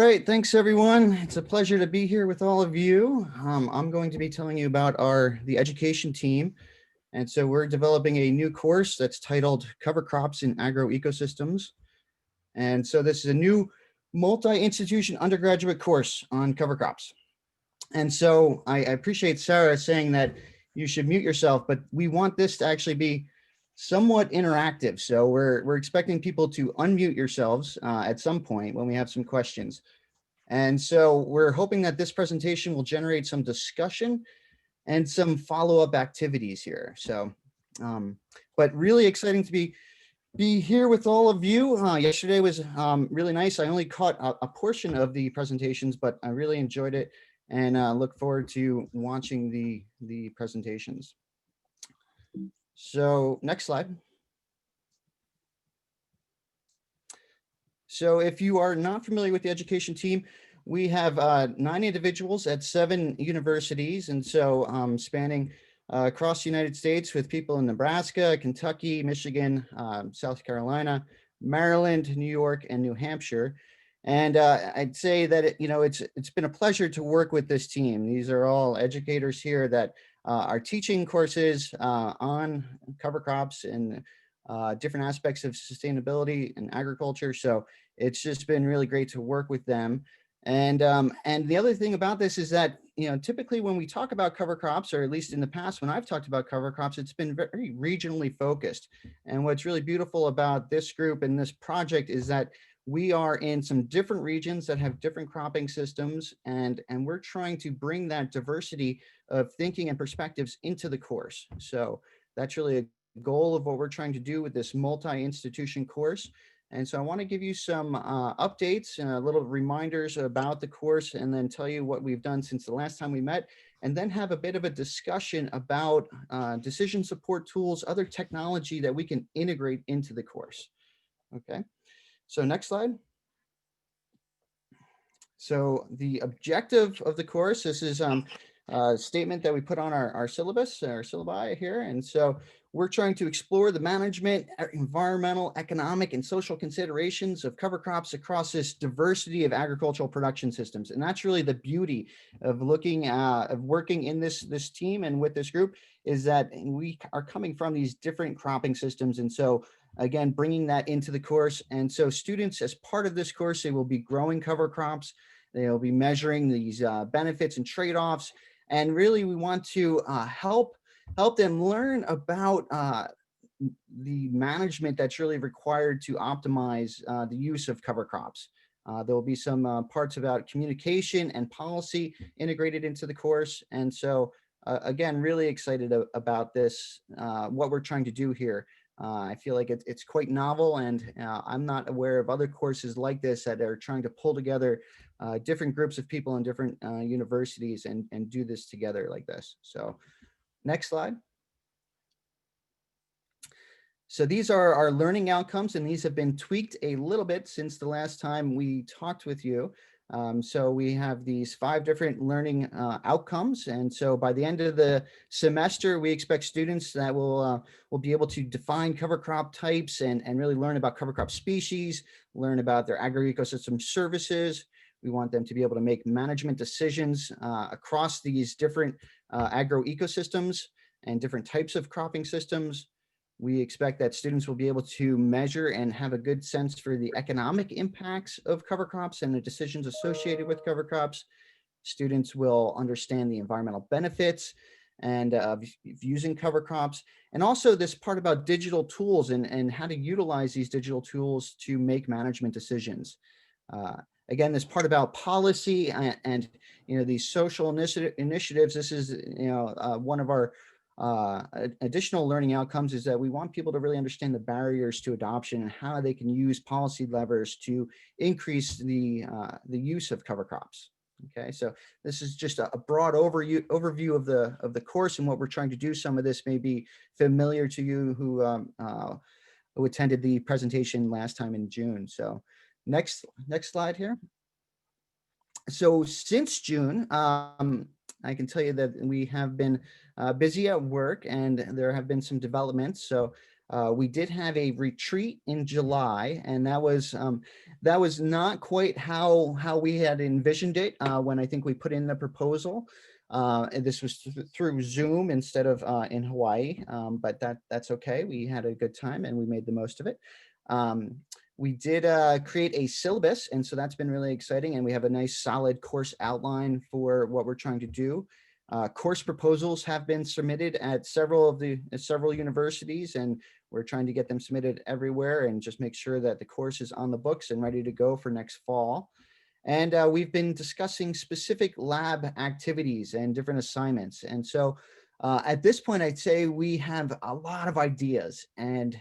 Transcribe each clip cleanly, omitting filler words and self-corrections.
right, thanks everyone. It's a pleasure to be here with all of you. I'm going to be telling you about the education team. And so we're developing a new course that's titled Cover Crops in Agro Ecosystems. And so this is a new multi-institution undergraduate course on cover crops. And so I appreciate Sarah saying that you should mute yourself, but we want this to actually be somewhat interactive. So we're expecting people to unmute yourselves at some point when we have some questions. And so we're hoping that this presentation will generate some discussion and some follow-up activities here. So, but really exciting to be here with all of you. Yesterday was really nice. I only caught a portion of the presentations, but I really enjoyed it and look forward to watching the presentations. So next slide. So if you are not familiar with the education team, we have 9 individuals at 7 universities, and so spanning across the United States with people in Nebraska, Kentucky, Michigan, South Carolina, Maryland, New York, and New Hampshire. And I'd say that it's been a pleasure to work with this team. These are all educators here that are teaching courses on cover crops and different aspects of sustainability and agriculture. So it's just been really great to work with them. And the other thing about this is that, typically when we talk about cover crops, or at least in the past when I've talked about cover crops, it's been very regionally focused. And what's really beautiful about this group and this project is that we are in some different regions that have different cropping systems, and we're trying to bring that diversity of thinking and perspectives into the course. So that's really a goal of what we're trying to do with this multi-institution course. And so I want to give you some updates, little reminders about the course, and then tell you what we've done since the last time we met, and then have a bit of a discussion about decision support tools, other technology that we can integrate into the course. Okay, so next slide. So the objective of the course, this is a statement that we put on our syllabus, our syllabi here. And so we're trying to explore the management, environmental, economic, and social considerations of cover crops across this diversity of agricultural production systems. And that's really the beauty of looking of working in this team and with this group, is that we are coming from these different cropping systems. And so again, bringing that into the course. And so students, as part of this course, they will be growing cover crops. They'll be measuring these benefits and trade-offs. And really, we want to help them learn about the management that's really required to optimize the use of cover crops. There will be some parts about communication and policy integrated into the course. And so, again, really excited about this, what we're trying to do here. I feel like it's quite novel, and I'm not aware of other courses like this that are trying to pull together different groups of people in different universities and do this together like this. So next slide. So these are our learning outcomes, and these have been tweaked a little bit since the last time we talked with you. So we have these 5 different learning outcomes. And so by the end of the semester, we expect students that will be able to define cover crop types and really learn about cover crop species, learn about their agro-ecosystem services. We want them to be able to make management decisions across these different agro-ecosystems and different types of cropping systems. We expect that students will be able to measure and have a good sense for the economic impacts of cover crops and the decisions associated with cover crops. Students will understand the environmental benefits and of using cover crops, and also this part about digital tools and how to utilize these digital tools to make management decisions. Again, this part about policy and these social initiatives. This is one of our additional learning outcomes, is that we want people to really understand the barriers to adoption and how they can use policy levers to increase the use of cover crops. Okay, so this is just a broad overview of the course and what we're trying to do. Some of this may be familiar to you who attended the presentation last time in June. So next slide here. So since June, I can tell you that we have been busy at work, and there have been some developments. So We did have a retreat in July, and that was not quite how we had envisioned it when I think we put in the proposal. And this was through Zoom instead of in Hawaii, but that's okay. We had a good time and we made the most of it. Um, we did create a syllabus, and so that's been really exciting. And we have a nice solid course outline for what we're trying to do. Course proposals have been submitted at several universities, and we're trying to get them submitted everywhere and just make sure that the course is on the books and ready to go for next fall. And we've been discussing specific lab activities and different assignments. And so at this point, I'd say we have a lot of ideas, and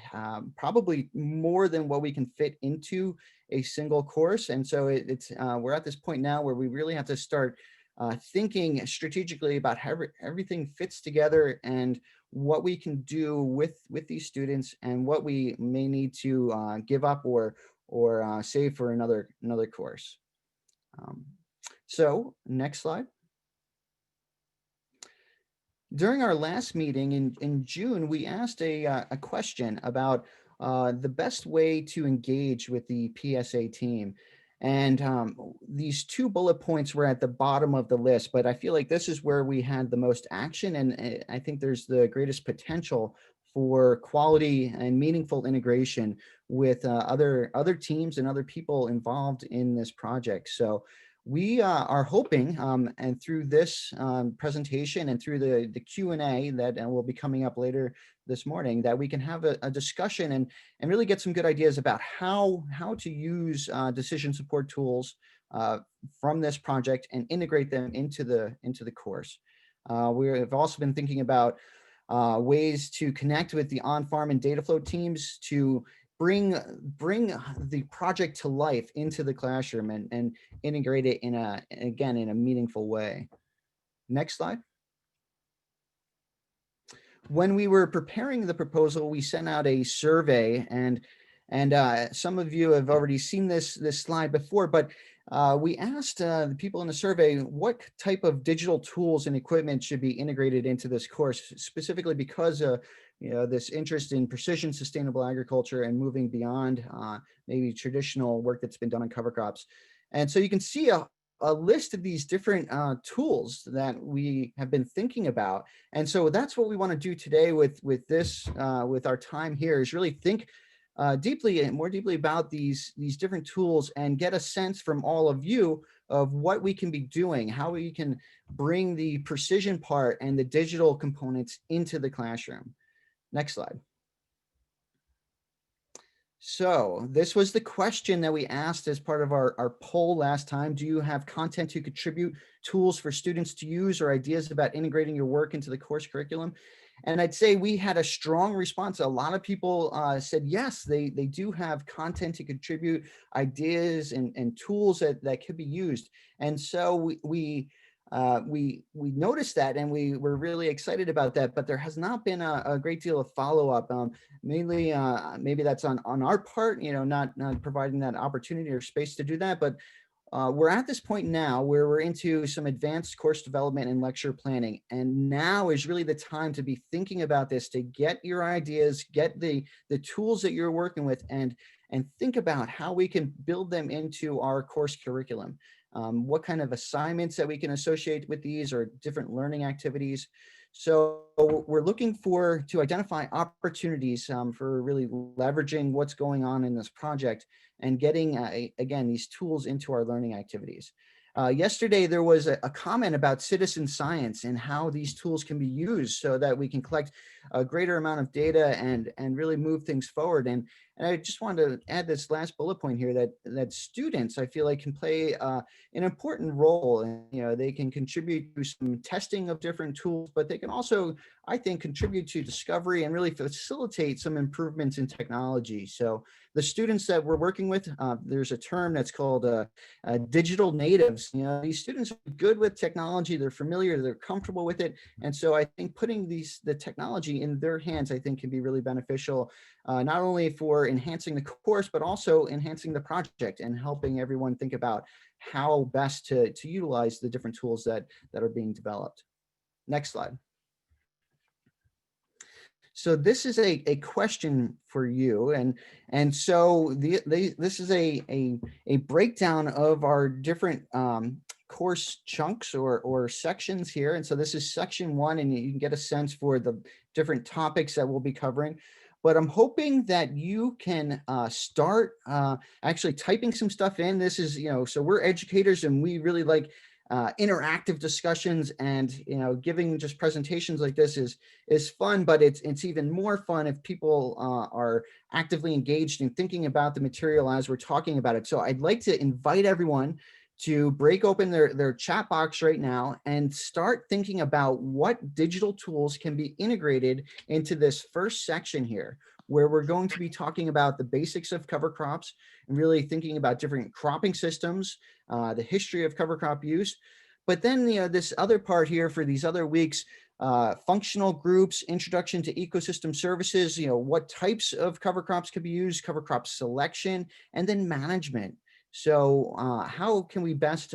probably more than what we can fit into a single course. And so we're at this point now where we really have to start thinking strategically about how everything fits together and what we can do with these students and what we may need to give up or save for another course. So next slide. During our last meeting in June, we asked a question about the best way to engage with the PSA team. And these two bullet points were at the bottom of the list, but I feel like this is where we had the most action. And I think there's the greatest potential for quality and meaningful integration with other teams and other people involved in this project. So we are hoping, and through this presentation and through the Q&A that will be coming up later this morning, that we can have a discussion and really get some good ideas about how to use decision support tools from this project and integrate them into the course. We have also been thinking about ways to connect with the on-farm and data flow teams to bring the project to life into the classroom and integrate it in a meaningful way. Next slide. When we were preparing the proposal, we sent out a survey, and some of you have already seen this slide before, but we asked the people in the survey what type of digital tools and equipment should be integrated into this course, specifically because this interest in precision sustainable agriculture and moving beyond maybe traditional work that's been done on cover crops. And so you can see a list of these different tools that we have been thinking about. And so that's what we want to do today with our time here, is really think deeply and more deeply about these different tools and get a sense from all of you of what we can be doing, how we can bring the precision part and the digital components into the classroom. Next slide. So this was the question that we asked as part of our poll last time. Do you have content to contribute, tools for students to use, or ideas about integrating your work into the course curriculum? And I'd say we had a strong response. A lot of people said yes, they do have content to contribute, ideas and tools that could be used. And so we noticed that, and we were really excited about that, but there has not been a great deal of follow-up. Mainly, maybe that's on our part, not providing that opportunity or space to do that, but we're at this point now where we're into some advanced course development and lecture planning. And now is really the time to be thinking about this, to get your ideas, get the tools that you're working with, and think about how we can build them into our course curriculum. What kind of assignments that we can associate with these, or different learning activities. So we're looking to identify opportunities for really leveraging what's going on in this project and getting, again, these tools into our learning activities. Yesterday, there was a comment about citizen science and how these tools can be used so that we can collect a greater amount of data and really move things forward. And I just wanted to add this last bullet point here that students, I feel like, can play an important role. And, they can contribute to some testing of different tools, but they can also, I think, contribute to discovery and really facilitate some improvements in technology. So the students that we're working with, there's a term that's called digital natives. These students are good with technology, they're familiar, they're comfortable with it. And so I think putting the technology in their hands, I think, can be really beneficial, not only for enhancing the course, but also enhancing the project and helping everyone think about how best to utilize the different tools that are being developed. Next slide. So this is a question for you, and so this is a breakdown of our different course chunks or sections here. And so this is section 1, and you can get a sense for the different topics that we'll be covering. But I'm hoping that you can start actually typing some stuff in. This is, so we're educators and we really like interactive discussions, and giving just presentations like this is fun, but it's even more fun if people are actively engaged in thinking about the material as we're talking about it. So I'd like to invite everyone to break open their chat box right now and start thinking about what digital tools can be integrated into this first section here, where we're going to be talking about the basics of cover crops and really thinking about different cropping systems, the history of cover crop use. But then this other part here for these other weeks, functional groups, introduction to ecosystem services, what types of cover crops can be used, cover crop selection, and then management. So how can we best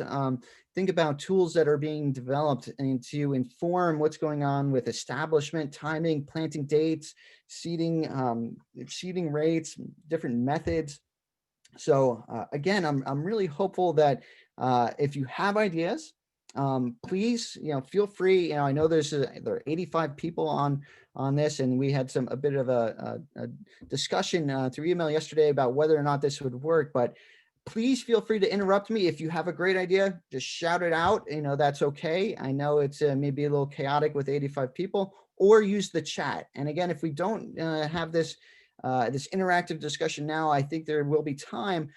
think about tools that are being developed and to inform what's going on with establishment, timing, planting dates, seeding rates, different methods. So again, I'm really hopeful that if you have ideas, please, feel free. I know there are 85 people on this, and we had a bit of a discussion through email yesterday about whether or not this would work. But please feel free to interrupt me if you have a great idea. Just shout it out. That's okay. I know it's maybe a little chaotic with 85 people, or use the chat. And again, if we don't have this interactive discussion now, I think there will be time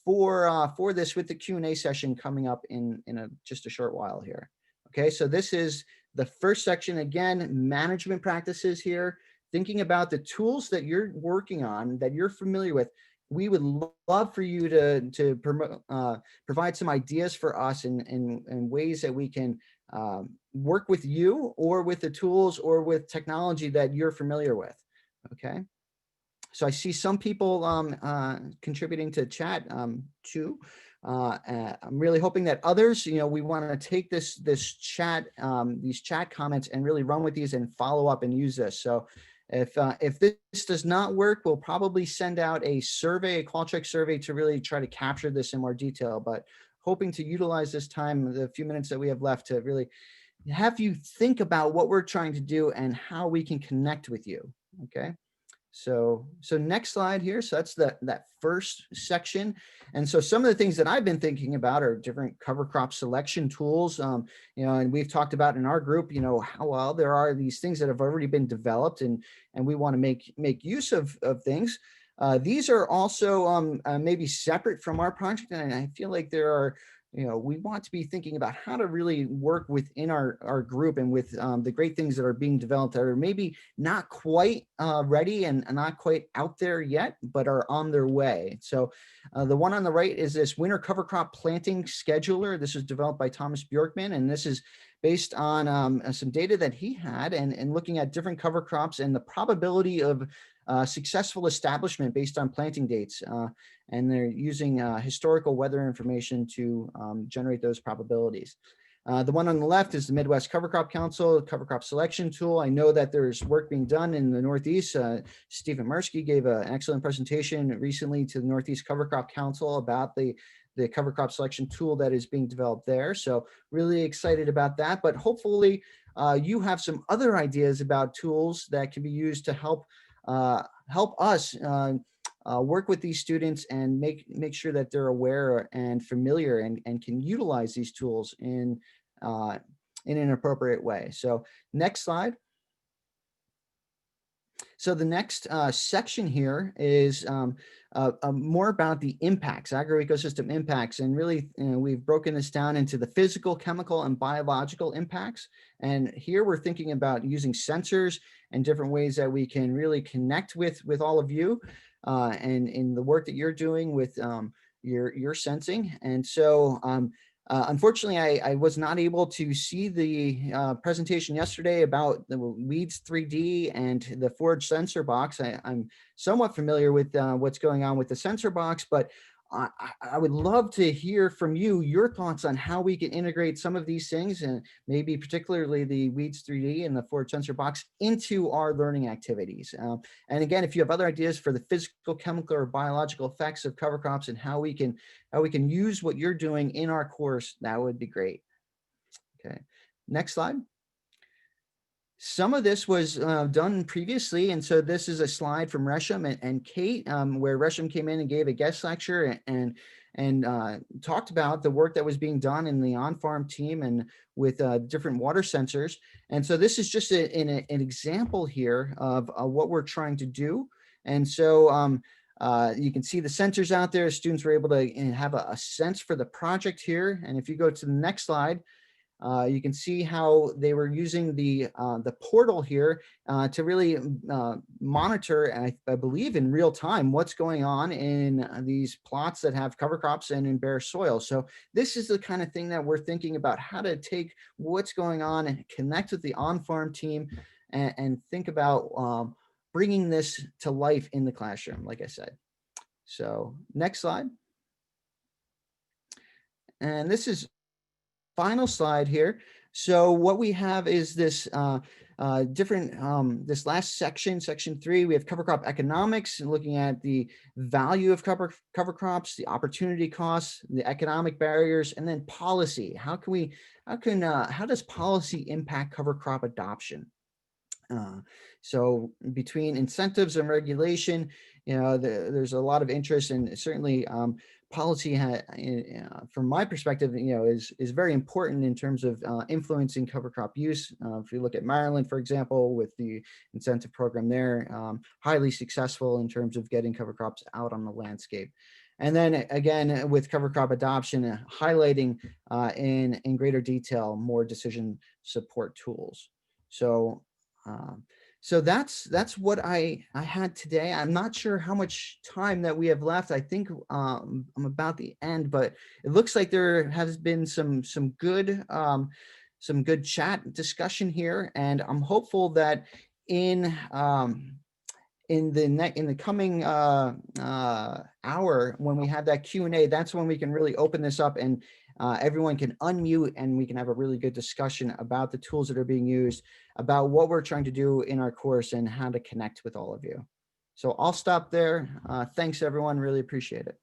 for this with the Q&A session coming up in just a short while here. Okay, so this is the first section. Again, management practices here, thinking about the tools that you're working on, that you're familiar with. We would love for you to provide some ideas for us in ways that we can work with you, or with the tools, or with technology that you're familiar with. Okay. So I see some people contributing to chat too. I'm really hoping that others, we want to take this chat, these chat comments, and really run with these and follow up and use this. So if this does not work, we'll probably send out a survey, a Qualtrics survey, to really try to capture this in more detail. But hoping to utilize this time, the few minutes that we have left, to really have you think about what we're trying to do and how we can connect with you. Okay. So next slide here. So that's that first section. And so some of the things that I've been thinking about are different cover crop selection tools, and we've talked about in our group, how well there are these things that have already been developed, and we want to make use of things. These are also maybe separate from our project. And I feel like there are, we want to be thinking about how to really work within our group, and with the great things that are being developed that are maybe not quite ready and not quite out there yet, but are on their way. So the one on the right is this winter cover crop planting scheduler. This was developed by Thomas Bjorkman, and this is based on some data that he had, and looking at different cover crops and the probability of successful establishment based on planting dates. And they're using historical weather information to generate those probabilities. The one on the left is the Midwest Cover Crop Council cover crop selection tool. I know that there's work being done in the Northeast. Stephen Mirsky gave an excellent presentation recently to the Northeast Cover Crop Council about the cover crop selection tool that is being developed there. So really excited about that. But hopefully you have some other ideas about tools that can be used to help us work with these students and make sure that they're aware and familiar and can utilize these tools in an appropriate way. So next slide. So the next section here is more about the impacts, agroecosystem impacts, and really we've broken this down into the physical, chemical, and biological impacts. And here we're thinking about using sensors and different ways that we can really connect with all of you and in the work that you're doing with your sensing. And so unfortunately, I was not able to see the presentation yesterday about the Weeds 3D and the Forge sensor box. I'm somewhat familiar with what's going on with the sensor box, but I would love to hear from you, your thoughts on how we can integrate some of these things, and maybe particularly the Weeds 3D and the Forward Sensor Box, into our learning activities. And again, if you have other ideas for the physical, chemical, or biological effects of cover crops and how we can use what you're doing in our course, that would be great. Okay, next slide. Some of this was done previously, and so this is a slide from Resham and Kate, where Resham came in and gave a guest lecture and talked about the work that was being done in the on-farm team and with different water sensors. And so this is just an example here of what we're trying to do. And so you can see the sensors out there. Students were able to have a sense for the project here. And if you go to the next slide, you can see how they were using the portal here to really monitor, I believe in real time, what's going on in these plots that have cover crops and in bare soil. So this is the kind of thing that we're thinking about, how to take what's going on and connect with the on-farm team and think about bringing this to life in the classroom, like I said. So next slide. And this is final slide here. So what we have is this this last section, section 3, we have cover crop economics, looking at the value of cover crops, the opportunity costs, the economic barriers, and then policy. How does policy impact cover crop adoption? So between incentives and regulation, there's a lot of interest, and certainly policy, from my perspective, is very important in terms of influencing cover crop use. If you look at Maryland, for example, with the incentive program there, highly successful in terms of getting cover crops out on the landscape. And then again, with cover crop adoption, highlighting in greater detail more decision support tools. So so that's what I had today. I'm not sure how much time that we have left. I think I'm about the end, but it looks like there has been some good chat discussion here, and I'm hopeful that in the coming hour, when we have that Q&A, that's when we can really open this up and everyone can unmute and we can have a really good discussion about the tools that are being used, about what we're trying to do in our course and how to connect with all of you. So I'll stop there. Thanks everyone, really appreciate it.